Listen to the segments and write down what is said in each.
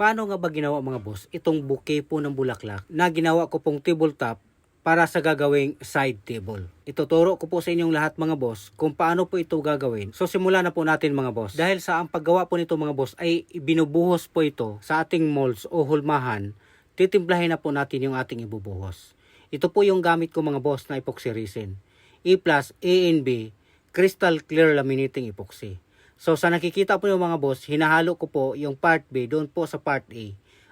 Paano nga ba ginawa mga boss itong bouquet po ng bulaklak na ginawa ko pong tabletop para sa gagawing side table? Ituturo ko po sa inyong lahat mga boss kung paano po ito gagawin. So simulan na po natin mga boss. Dahil sa ang paggawa po nito mga boss ay binubuhos po ito sa ating molds o hulmahan, titimplahin na po natin yung ating ibubuhos. Ito po yung gamit ko mga boss na epoxy resin. E plus ANB Crystal Clear Laminating Epoxy. So sa nakikita po yung mga boss, hinahalo ko po yung part B doon po sa part A.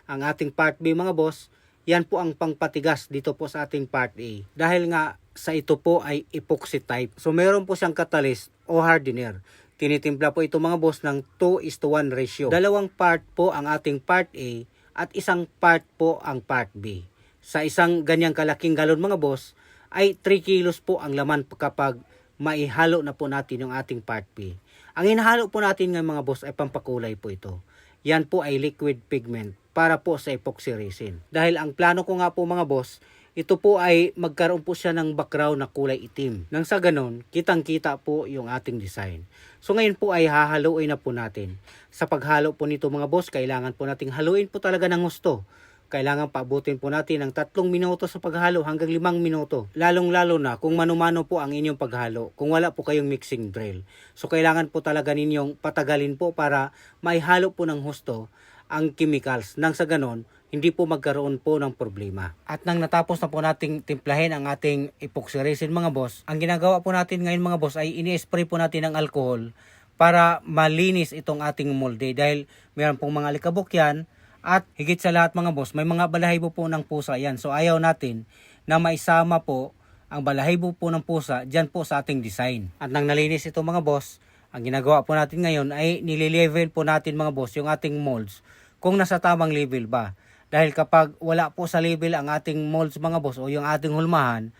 Ang ating part B mga boss, yan po ang pangpatigas dito po sa ating part A. Dahil nga sa ito po ay epoxy type. So meron po siyang catalyst o hardener. Tinitimpla po ito mga boss ng 2:1 ratio. Dalawang part po ang ating part A at isang part po ang part B. Sa isang ganyang kalaking galon mga boss ay 3 kilos po ang laman kapag maihalo na po natin yung ating part B. Ang hinahalo po natin ng mga boss ay pampakulay po ito. Yan po ay liquid pigment para po sa epoxy resin. Dahil ang plano ko nga po mga boss, ito po ay magkaroon po siya ng background na kulay itim. Nang sa ganon, kitang-kita po yung ating design. So ngayon po ay hahaluin na po natin. Sa paghalo po nito mga boss, kailangan po nating haluin po talaga ng gusto. Kailangan paabutin po natin ng 3 minuto sa paghalo hanggang 5 minuto. Lalong-lalo na kung mano-mano po ang inyong paghalo, kung wala po kayong mixing drill. So kailangan po talaga ninyong patagalin po para maihalo po ng husto ang chemicals. Nang sa ganon, hindi po magkaroon po ng problema. At nang natapos na po nating timplahin ang ating epoxy resin mga boss, ang ginagawa po natin ngayon mga boss ay ini-spray po natin ng alcohol para malinis itong ating molde. Dahil mayroon pong mga alikabok yan. At higit sa lahat mga boss, may mga balahibo po ng pusa yan. So ayaw natin na maisama po ang balahibo po ng pusa dyan po sa ating design. At nang nalinis ito mga boss, ang ginagawa po natin ngayon ay nililevel po natin mga boss yung ating molds kung nasa tamang level ba. Dahil kapag wala po sa level ang ating molds mga boss o yung ating hulmahan,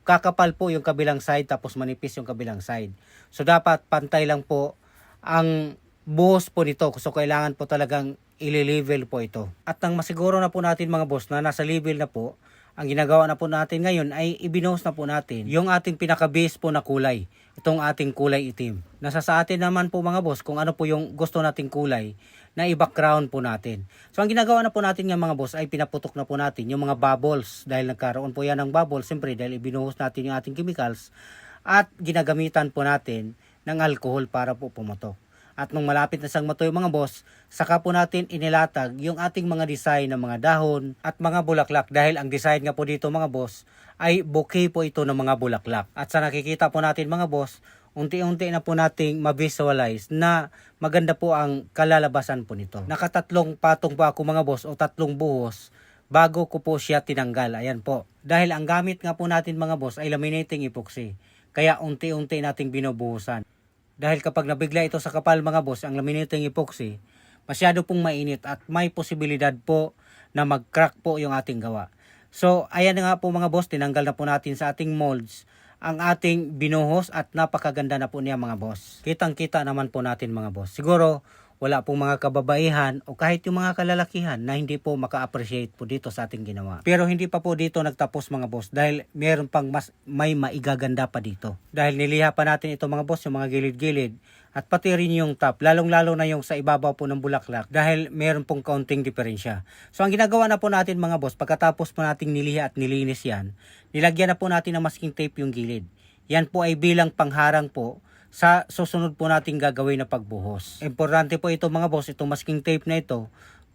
kakapal po yung kabilang side tapos manipis yung kabilang side. So dapat pantay lang po ang buhos po nito. So kailangan po talagang i-level po ito. At nang masiguro na po natin mga boss na nasa level na po, ang ginagawa na po natin ngayon ay ibinuhos na po natin yung ating pinaka-base po na kulay. Itong ating kulay itim. Nasa sa atin naman po mga boss kung ano po yung gusto nating kulay na i-background po natin. So ang ginagawa na po natin ng mga boss ay pinaputok na po natin yung mga bubbles. Dahil nagkaroon po yan ng bubbles, siyempre dahil ibinuhos natin yung ating chemicals at ginagamitan po natin ng alcohol para po pumutok. At nung malapit na siyang matuyo mga boss, saka po natin inilatag yung ating mga design ng mga dahon at mga bulaklak. Dahil ang design nga po dito mga boss ay bouquet po ito ng mga bulaklak. At sa nakikita po natin mga boss, unti-unti na po nating ma-visualize na maganda po ang kalalabasan po nito. Nakatatlong patong po ako mga boss o 3 buhos bago ko po siya tinanggal. Ayan po. Dahil ang gamit nga po natin mga boss ay laminating epoxy. Kaya unti-unti nating binubuhusan. Dahil kapag nabigla ito sa kapal mga boss, ang laminating epoxy, masyado pong mainit at may posibilidad po na mag-crack po yung ating gawa. So ayan na nga po mga boss, tinanggal na po natin sa ating molds ang ating binuhos at napakaganda na po niya mga boss. Kitang-kita naman po natin mga boss. Siguro wala pong mga kababaihan o kahit yung mga kalalakihan na hindi po maka-appreciate po dito sa ating ginawa. Pero hindi pa po dito nagtapos mga boss dahil meron pang may maigaganda pa dito. Dahil niliha pa natin ito mga boss, yung mga gilid-gilid at pati rin yung top, lalong-lalo na yung sa ibabaw po ng bulaklak dahil meron pong kaunting diferensya. So ang ginagawa na po natin mga boss, pagkatapos po nating niliha at nilinis yan, nilagyan na po natin ng masking tape yung gilid. Yan po ay bilang pangharang po sa susunod po nating gagawin na pagbuhos. Importante po ito mga boss, itong masking tape na ito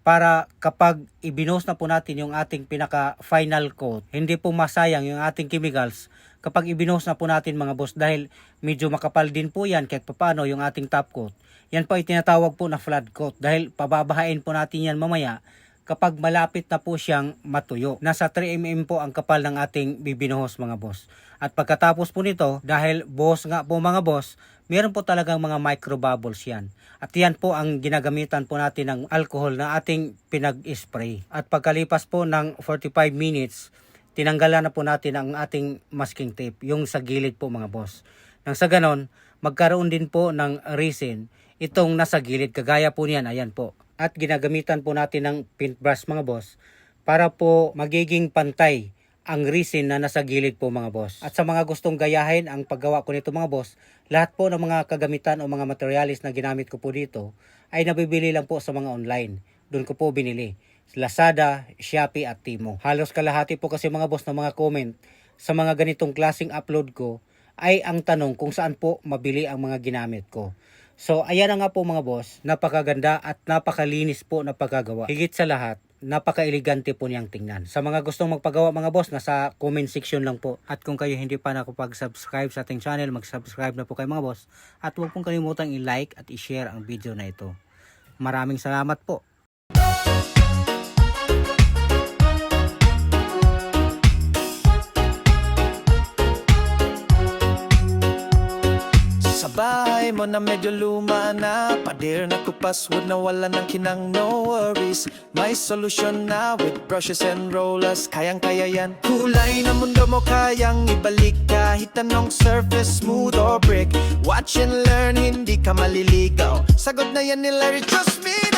para kapag ibinuhos na po natin yung ating pinaka final coat, hindi po masayang yung ating chemicals kapag ibinuhos na po natin mga boss dahil medyo makapal din po yan kahit paano yung ating top coat. Yan po ay tinatawag po na flat coat dahil pababahain po natin yan mamaya kapag malapit na po siyang matuyo. Nasa 3 mm po ang kapal ng ating bibinuhos mga boss. At pagkatapos po nito, dahil buhos nga po mga boss, meron po talagang mga micro bubbles yan. At yan po ang ginagamitan po natin ng alcohol na ating pinag-spray. At pagkalipas po ng 45 minutes, tinanggalan na po natin ang ating masking tape, yung sa gilid po mga boss. Nang sa ganon, magkaroon din po ng resin itong nasa gilid, kagaya po niyan, ayan po. At ginagamitan po natin ng paintbrush mga boss para po magiging pantay ang resin na nasa gilid po mga boss. At sa mga gustong gayahin ang paggawa ko nito mga boss, lahat po ng mga kagamitan o mga materialis na ginamit ko po dito ay nabibili lang po sa mga online. doon ko po binili. Lazada, Shopee at Temu. Halos kalahati po kasi mga boss ng mga comment sa mga ganitong klaseng upload ko ay ang tanong kung saan po mabili ang mga ginamit ko. So ayan na nga po mga boss, napakaganda at napakalinis po na pagkagawa. Higit sa lahat, napaka-elegante po niyang tingnan. Sa mga gustong magpagawa mga boss, nasa comment section lang po. At kung kayo hindi pa nakapag-subscribe sa ating channel, mag-subscribe na po kayo mga boss. At huwag pong kalimutang i-like at i-share ang video na ito. Maraming salamat po. Sa bahay mo na medyo luma na, pader na kupas, wag na wala ng kinang, no worries. May solusyon na with brushes and rollers, kayang-kaya yan. Kulay na mundo mo kayang ibalik, kahit anong surface, smooth or brick. Watch and learn, hindi ka maliligaw. Sagot na yan ni Larry, trust me.